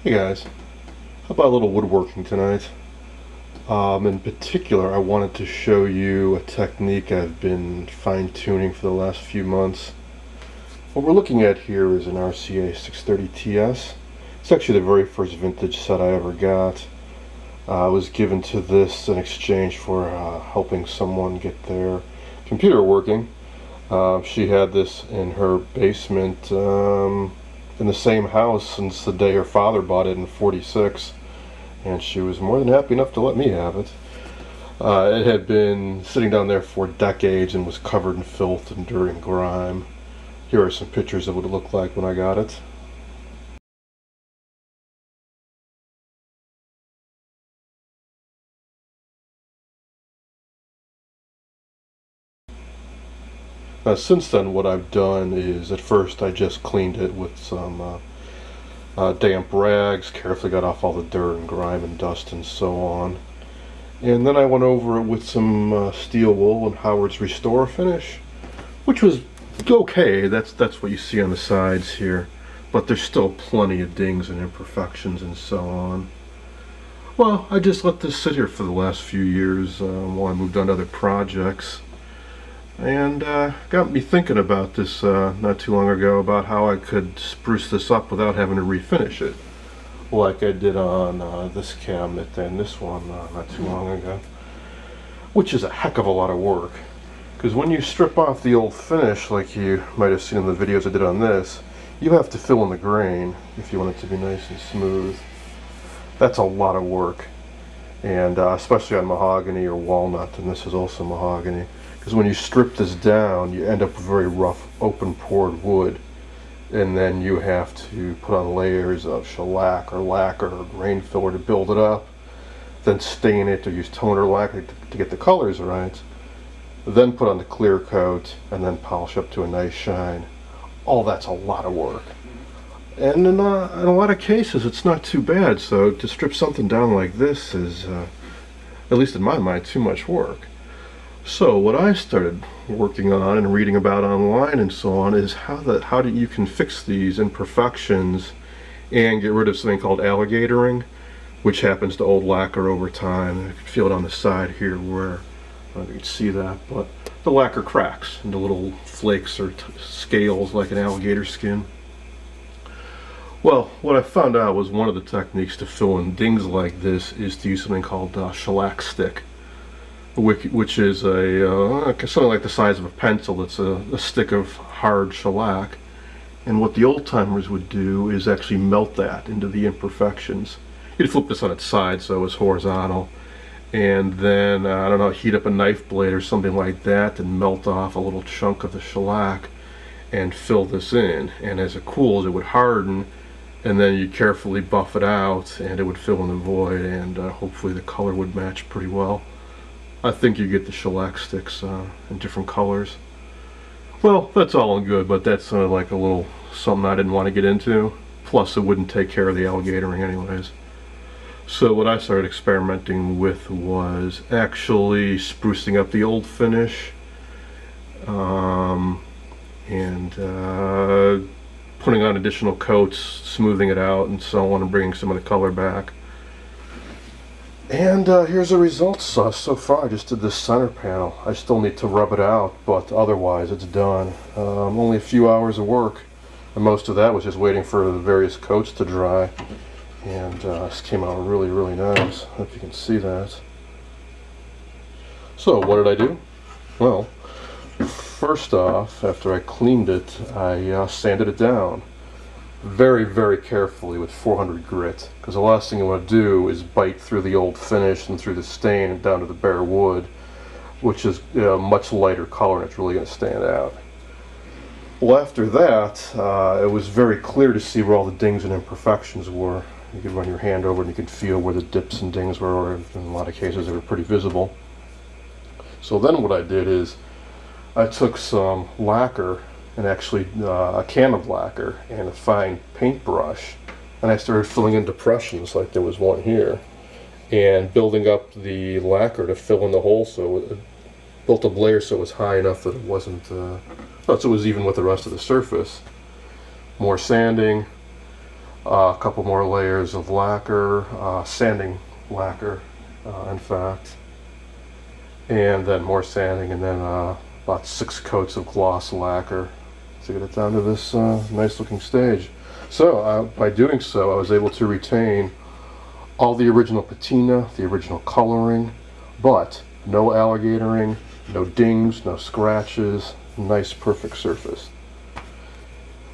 Hey guys, how about a little woodworking tonight? In particular, I wanted to show you a technique I've been fine-tuning for the last few months. What we're looking at here is an RCA 630 TS. It's actually the very first vintage set I ever got. I was given to this in exchange for helping someone get their computer working. She had this in her basement in the same house since the day her father bought it in '46, and she was more than happy enough to let me have it. It had been sitting down there for decades and was covered in filth and dirt and grime. Here are some pictures of what it looked like when I got it. Since then, what I've done is, at first I just cleaned it with some damp rags, carefully got off all the dirt and grime and dust and so on. And then I went over it with some steel wool and Howard's Restore finish, which was okay. That's what you see on the sides here, but there's still plenty of dings and imperfections and so on. Well, I just let this sit here for the last few years while I moved on to other projects, and got me thinking about this not too long ago, about how I could spruce this up without having to refinish it, like I did on this cabinet and this one not too long ago, which is a heck of a lot of work. Because when you strip off the old finish, like you might have seen in the videos I did on this, you have to fill in the grain if you want it to be nice and smooth. That's a lot of work, and especially on mahogany or walnut, and this is also mahogany. Because when you strip this down, you end up with very rough, open-pored wood, and then you have to put on layers of shellac or lacquer or grain filler to build it up, then stain it or use toner lacquer to get the colors right, then put on the clear coat, and then polish up to a nice shine. All that's a lot of work. And in a lot of cases, it's not too bad. So to strip something down like this is, at least in my mind, too much work. So what I started working on and reading about online and so on is how you can fix these imperfections and get rid of something called alligatoring, which happens to old lacquer over time. You can feel it on the side here where, I don't know if you can see that, but the lacquer cracks into little flakes or scales like an alligator skin. Well, what I found out was one of the techniques to fill in dings like this is to use something called shellac stick, which is something like the size of a pencil. It's a stick of hard shellac, and what the old timers would do is actually melt that into the imperfections. You'd flip this on its side so it's horizontal, and then I don't know, heat up a knife blade or something like that and melt off a little chunk of the shellac and fill this in, and as it cools it would harden, and then you carefully buff it out and it would fill in the void, and hopefully the color would match pretty well. I think you get the shellac sticks in different colors. Well, that's all good, but that's like a little something I didn't want to get into. Plus, it wouldn't take care of the alligatoring anyways. So what I started experimenting with was actually sprucing up the old finish and putting on additional coats, smoothing it out and so on, and bringing some of the color back. And here's the results so far. I just did this center panel. I still need to rub it out, but otherwise it's done. Only a few hours of work, and most of that was just waiting for the various coats to dry. And this came out really, really nice. I hope you can see that. So what did I do? Well, first off, after I cleaned it, I sanded it down very, very carefully with 400 grit, because the last thing you want to do is bite through the old finish and through the stain and down to the bare wood, which is a much lighter color and it's really going to stand out. Well, after that, it was very clear to see where all the dings and imperfections were. You could run your hand over and you could feel where the dips and dings were, or in a lot of cases they were pretty visible. So then what I did is I took some lacquer, and actually a can of lacquer and a fine paintbrush, and I started filling in depressions like there was one here, and building up the lacquer to fill in the hole, so it built a layer so it was high enough that it wasn't, so it was even with the rest of the surface. More sanding, A couple more layers of lacquer, sanding lacquer, in fact, and then more sanding, and then about 6 coats of gloss lacquer to get it down to this nice looking stage. So by doing so, I was able to retain all the original patina, the original coloring, but no alligatoring, no dings, no scratches, nice perfect surface.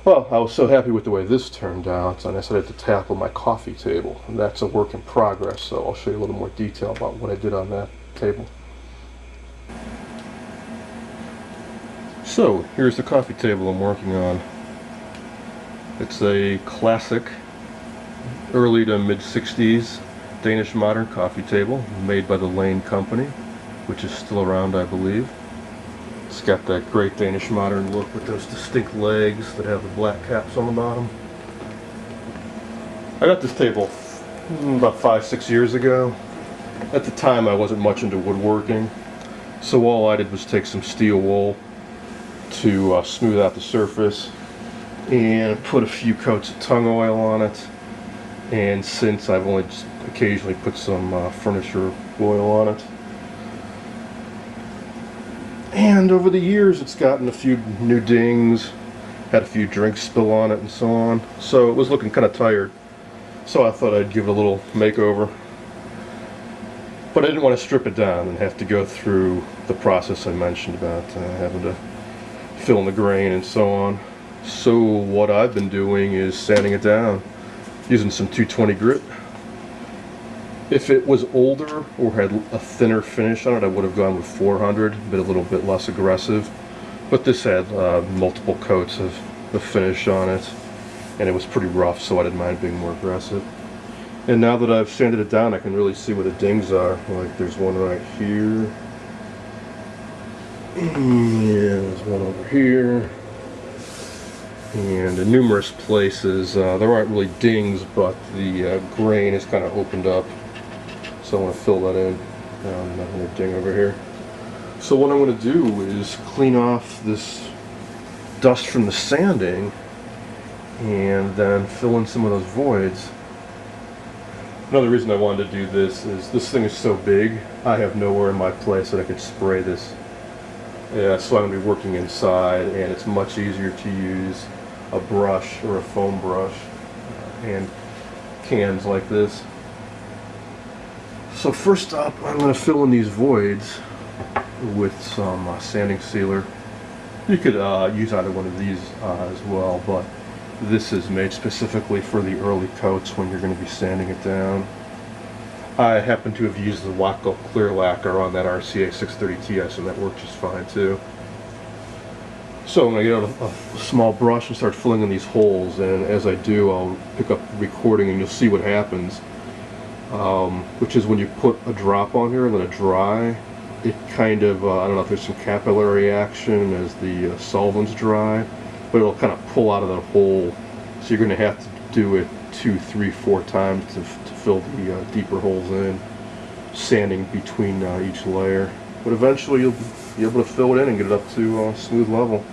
Well, I was so happy with the way this turned out, and I decided to tackle my coffee table. And that's a work in progress, so I'll show you a little more detail about what I did on that table. So, here's the coffee table I'm working on. It's a classic, early to mid-60s Danish modern coffee table made by the Lane Company, which is still around, I believe. It's got that great Danish modern look with those distinct legs that have the black caps on the bottom. I got this table about 5-6 years ago. At the time I wasn't much into woodworking, so all I did was take some steel wool to smooth out the surface and put a few coats of tung oil on it. And since I've only just occasionally put some furniture oil on it. And over the years it's gotten a few new dings, had a few drinks spill on it and so on. So it was looking kind of tired. So I thought I'd give it a little makeover. But I didn't want to strip it down and have to go through the process I mentioned about having to fill in the grain and so on. So what I've been doing is sanding it down using some 220 grit. If it was older or had a thinner finish on it, I would have gone with 400, but a little bit less aggressive. But this had multiple coats of the finish on it, and it was pretty rough, so I didn't mind being more aggressive. And now that I've sanded it down, I can really see where the dings are. Like there's one right here. Yeah, there's one over here. And in numerous places, there aren't really dings, but the grain is kind of opened up. So I want to fill that in. Another ding over here. So what I'm going to do is clean off this dust from the sanding and then fill in some of those voids. Another reason I wanted to do this is this thing is so big, I have nowhere in my place that I could spray this. Yeah, so I'm going to be working inside, and it's much easier to use a brush or a foam brush and cans like this. So first up, I'm going to fill in these voids with some sanding sealer. You could use either one of these as well, but this is made specifically for the early coats when you're going to be sanding it down. I happen to have used the Waco clear lacquer on that RCA 630 Ti, so that works just fine too. So I'm going to get out a small brush and start filling in these holes, and as I do, I'll pick up recording and you'll see what happens. Which is when you put a drop on here and let it dry, it kind of, I don't know if there's some capillary action as the solvents dry, but it'll kind of pull out of the hole. So you're going to have to do it 2, 3, 4 times to fill the deeper holes in, sanding between each layer. But eventually you'll be able to fill it in and get it up to smooth level.